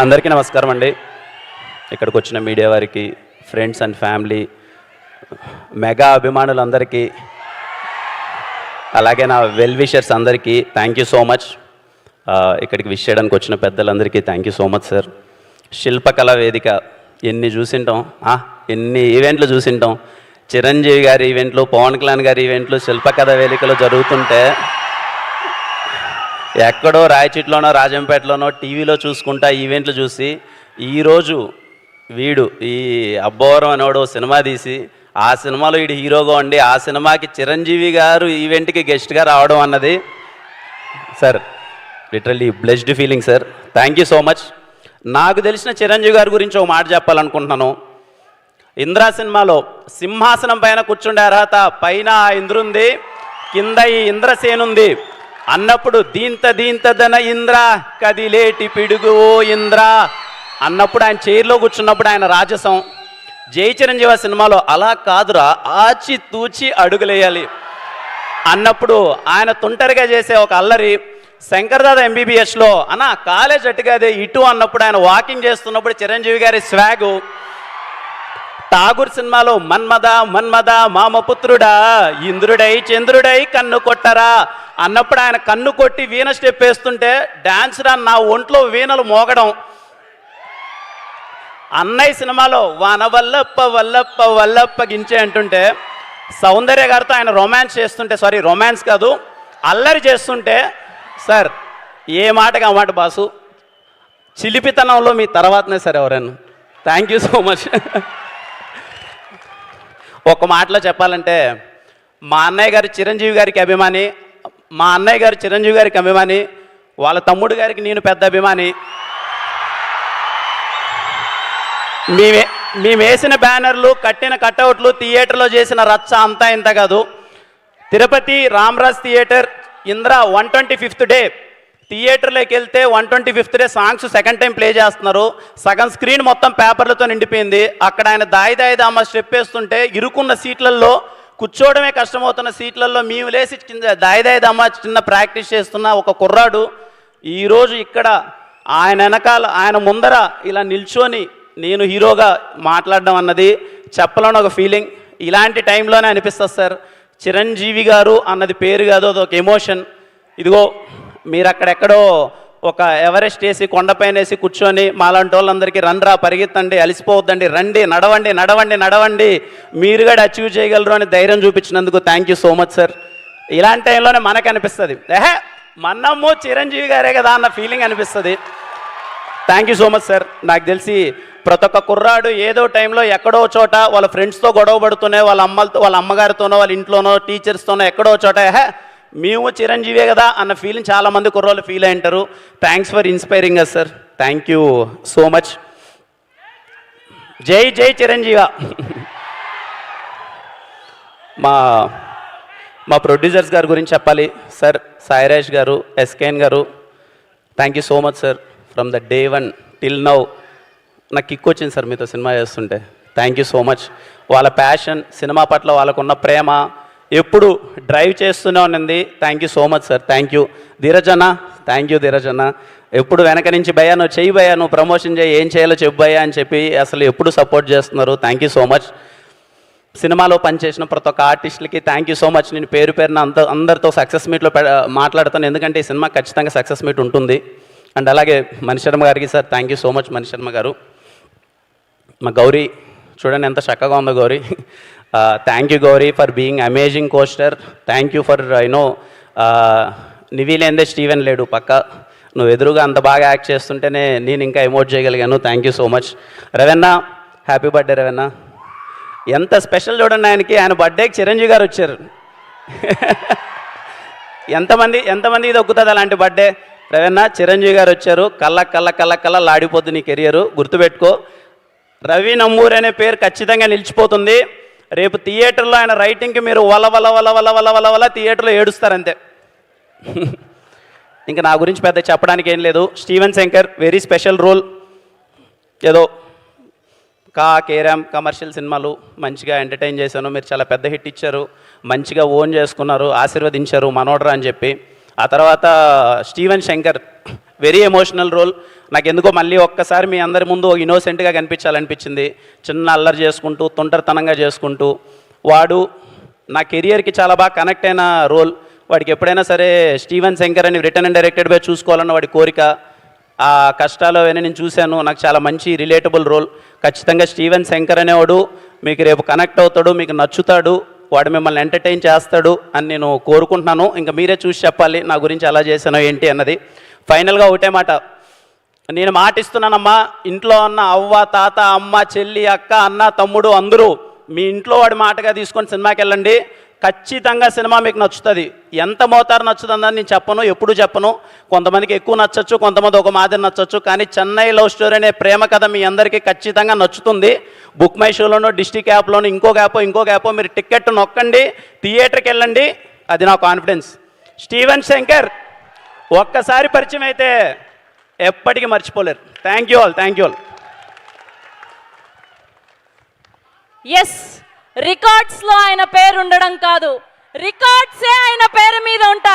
అందరికీ నమస్కారం అండి. ఇక్కడికి వచ్చిన మీడియా వారికి, ఫ్రెండ్స్ అండ్ ఫ్యామిలీ, మెగా అభిమానులందరికీ, అలాగే నా వెల్ విషర్స్ అందరికీ థ్యాంక్ యూ సో మచ్. ఇక్కడికి విష్ చేయడానికి వచ్చిన పెద్దలందరికీ thank you so much sir. Shilpakala Vedika ఎన్ని చూసింటాం, ఎన్ని ఈవెంట్లు చూసింటాం. చిరంజీవి గారి ఈవెంట్లు, పవన్ కళ్యాణ్ గారి ఈవెంట్లు శిల్పకళా వేదికలో జరుగుతుంటే ఎక్కడో రాయచీట్లోనో రాజంపేటలోనో టీవీలో చూసుకుంటా ఈవెంట్లు చూసి, ఈరోజు వీడు ఈ అబ్బోరం అనేవాడు సినిమా తీసి ఆ సినిమాలో వీడు హీరోగా ఉండి ఆ సినిమాకి చిరంజీవి గారు ఈవెంట్కి గెస్ట్గా రావడం అన్నది sir literally blessed feeling sir. Thank you so much. నాకు తెలిసిన చిరంజీవి గారి గురించి ఒక మాట చెప్పాలనుకుంటున్నాను. ఇంద్రా సినిమాలో సింహాసనం పైన కూర్చుండే అర్హత పైన ఇంద్రుంది, కింద ఈ ఇంద్రసేనుంది అన్నప్పుడు దీంతదన ఇంద్ర కదిలేటి పిడుగు ఓ ఇంద్ర అన్నప్పుడు ఆయన చైర్లో కూర్చున్నప్పుడు ఆయన రాజసం. జై చిరంజీవి సినిమాలో అలా కాదురా ఆచి తూచి అడుగులేయాలి అన్నప్పుడు ఆయన తుంటరిగా చేసే ఒక అల్లరి. శంకర్దాద ఎంబీబీఎస్లో అన్న కాలేజ్ అట్టుగాదే ఇటు అన్నప్పుడు ఆయన వాకింగ్ చేస్తున్నప్పుడు చిరంజీవి గారి స్వాగు. ఠాగూర్ సినిమాలో మన్మద మన్మద మామపుత్రుడా ఇంద్రుడై చంద్రుడై కన్ను కొట్టరా అన్నప్పుడు ఆయన కన్ను కొట్టి వీణ స్టెప్ వేస్తుంటే డాన్స్ రా నా ఒంట్లో వీణలు మోగడం. అన్నయ్య సినిమాలో వాన వల్లప్ప వల్లప్ప వల్లప్ప గించే అంటుంటే సౌందర్య గారితో ఆయన రొమాన్స్ కాదు అల్లరి చేస్తుంటే సార్ ఏ మాటగా మాట బాసు, చిలిపితనంలో మీ తర్వాతనే సార్ ఎవరైనా. Thank you so much. ఒక మాటలో చెప్పాలంటే మా అన్నయ్య గారు చిరంజీవి గారికి అభిమాని, మా అన్నయ్య గారు చిరంజీవి గారికి అభిమాని, వాళ్ళ తమ్ముడు గారికి నేను పెద్ద అభిమాని. మేము వేసిన బ్యానర్లు, కట్టిన కట్అవుట్లు, థియేటర్లో చేసిన రచ్చ అంతా ఇంత కాదు. Tirupati Ramaraj theatre Indra 125th day థియేటర్లోకి వెళ్తే 125th day songs second time play చేస్తున్నారు. సగం స్క్రీన్ మొత్తం పేపర్లతో నిండిపోయింది. అక్కడ ఆయన దాయి దామ స్టెప్ వేస్తుంటే ఇరుకున్న సీట్లలో కూర్చోవడమే కష్టమవుతున్న సీట్లలో మేము లేసి దాయి దామ చిన్న ప్రాక్టీస్ చేస్తున్న ఒక కుర్రాడు ఈరోజు ఇక్కడ ఆయన వెనకాల ఆయన ముందర ఇలా నిల్చొని నేను హీరోగా మాట్లాడడం అన్నది చెప్పలేని ఒక ఫీలింగ్. ఇలాంటి టైంలోనే అనిపిస్తుంది సార్ చిరంజీవి గారు అన్నది పేరు కాదు, అదొక ఎమోషన్. ఇదిగో మీరు అక్కడెక్కడో ఒక ఎవరెస్ట్ వేసి కొండపైన వేసి కూర్చొని మాలాంటి వాళ్ళందరికీ రండ్రా పరిగెత్తండి అలసిపోవద్దండి రండి నడవండి నడవండి నడవండి మీరు కూడా అచీవ్ చేయగలరు అని ధైర్యం చూపించినందుకు thank you so much sir. ఇలాంటి టైంలోనే మనకు అనిపిస్తుంది మన్నమ్ము చిరంజీవి గారే కదా అన్న ఫీలింగ్ అనిపిస్తుంది. Thank you so much sir. నాకు తెలిసి ప్రతి ఒక్క కుర్రాడు ఏదో టైంలో ఎక్కడో చోట వాళ్ళ ఫ్రెండ్స్తో గొడవ పడుతూనే వాళ్ళ అమ్మగారితోనో వాళ్ళ ఇంట్లోనో టీచర్స్తోనో ఎక్కడో చోట మేము చిరంజీవే కదా అన్న ఫీలింగ్ చాలామంది కుర్రోళ్ళు ఫీల్ అయ్యింటారు. Thanks for inspiring us sir. Thank you so much. జై జై చిరంజీవ. మా ప్రొడ్యూసర్స్ గారి గురించి చెప్పాలి సార్. సాయిరాజ్ గారు, ఎస్కేఎన్ గారు, thank you so much sir. From the day 1 till now నాకు కిక్ వచ్చింది సార్ మీతో సినిమా చేస్తుంటే. Thank you so much. వాళ్ళ ప్యాషన్, సినిమా పట్ల వాళ్ళకున్న ప్రేమ ఎప్పుడు డ్రైవ్ చేస్తూనే ఉన్నది. Thank you so much sir. Thank you Dheeraj అన్న. థ్యాంక్ యూ ధీరజ్ అన్న. ఎప్పుడు వెనక నుంచి భయ్యా నువ్వు చెయ్యి భయ్యా, నువ్వు ప్రమోషన్ చేయి, ఏం చేయాలో చెప్పు భయ్యా అని చెప్పి అసలు ఎప్పుడు సపోర్ట్ చేస్తున్నారు. Thank you so much. సినిమాలో పనిచేసిన ప్రతి ఒక్క ఆర్టిస్టులకి థ్యాంక్ యూ సో మచ్. నేను పేరు పేరున అందరితో సక్సెస్ మీట్లో మాట్లాడతాను, ఎందుకంటే ఈ సినిమా ఖచ్చితంగా సక్సెస్ మీట్ ఉంటుంది. అండ్ అలాగే మణిశర్మ గారికి sir thank you so much. Manisharma గారు, మా గౌరీ చూడండి ఎంత చక్కగా ఉందో Gauri. Thank you Gauri for being amazing costar. Thank you for నివిలేందే స్టీవెన్ లేడు పక్క, నువ్వు ఎదురుగా అంత బాగా యాక్ట్ చేస్తుంటేనే నేను ఇంకా ఎమోట్ చేయగలిగాను. Thank you so much. Ravanna, happy birthday Ravanna. ఎంత స్పెషల్ చూడండి ఆయనకి, ఆయన బర్త్డేకి చిరంజీవి గారు వచ్చారు. ఎంతమంది ఇది ఒక్కుతుంది అలాంటి బర్త్డే. రవెన్న, చిరంజీవి గారు వచ్చారు. కళ్ళ లాడిపోద్ది నీ కెరియరు, గుర్తుపెట్టుకో. రవి నంబూరి అనే పేరు ఖచ్చితంగా నిలిచిపోతుంది. రేపు థియేటర్లో ఆయన రైటింగ్కి మీరు వల థియేటర్లో ఏడుస్తారంతే. ఇంకా నా గురించి పెద్ద చెప్పడానికి ఏం లేదు. Steven Shankar very special role. ఏదో కేరామ్ కమర్షియల్ సినిమాలు మంచిగా ఎంటర్టైన్ చేశాను. మీరు చాలా పెద్ద హిట్ ఇచ్చారు, మంచిగా ఓన్ చేసుకున్నారు, ఆశీర్వదించారు మనోడ్రా అని చెప్పి. ఆ తర్వాత Steven Shankar very emotional role. నాకు ఎందుకో మళ్ళీ ఒక్కసారి మీ అందరి ముందు ఇన్నోసెంట్గా కనిపించాలనిపించింది. చిన్న అల్లరి చేసుకుంటూ తొంటరితనంగా చేసుకుంటూ వాడు నా కెరియర్కి చాలా బాగా కనెక్ట్ అయిన రోల్. వాడికి ఎప్పుడైనా సరే స్టీవెన్ శంకర్ అని రిటర్న్ అండ్ డైరెక్టెడ్ బై చూసుకోవాలన్న వాడి కోరిక, ఆ కష్టాలు అవన్నీ నేను చూశాను. నాకు చాలా మంచి రిలేటబుల్ రోల్. ఖచ్చితంగా స్టీవెన్ శంకర్ అనేవాడు మీకు రేపు కనెక్ట్ అవుతాడు, మీకు నచ్చుతాడు, వాడు మిమ్మల్ని ఎంటర్టైన్ చేస్తాడు అని నేను కోరుకుంటున్నాను. ఇంకా మీరే చూసి చెప్పాలి నా గురించి ఎలా చేశానో ఏంటి అన్నది. ఫైనల్గా ఒకటే మాట, నేను మాట ఇస్తున్నానమ్మా, ఇంట్లో ఉన్న అవ్వ తాత అమ్మ చెల్లి అక్క అన్న తమ్ముడు అందరూ మీ ఇంట్లో వాడి మాటగా తీసుకొని సినిమాకి వెళ్ళండి. ఖచ్చితంగా సినిమా మీకు నచ్చుతుంది. ఎంత మోతారు నచ్చుతుందని నేను చెప్పను, ఎప్పుడు చెప్పను. కొంతమందికి ఎక్కువ నచ్చచ్చు, కొంతమంది ఒక మాదిరి నచ్చచ్చు. కానీ చెన్నై లవ్ స్టోరీ అనే ప్రేమ కథ మీ అందరికీ ఖచ్చితంగా నచ్చుతుంది. బుక్ మై షోలోనో డిస్ట్రిక్ట్ యాప్లోనో ఇంకొక యాప్ మీరు టికెట్ నొక్కండి, థియేటర్కి వెళ్ళండి. అది నా కాన్ఫిడెన్స్. స్టీవెన్ శంకర్ ఒక్కసారి పరిచయం అయితే ఎప్పటికీ మర్చిపోలేరు. Thank you all. ఎస్, రికార్డ్స్లో ఆయన పేరు ఉండడం కాదు, రికార్డ్సే ఆయన పేరు మీద ఉంటాయి.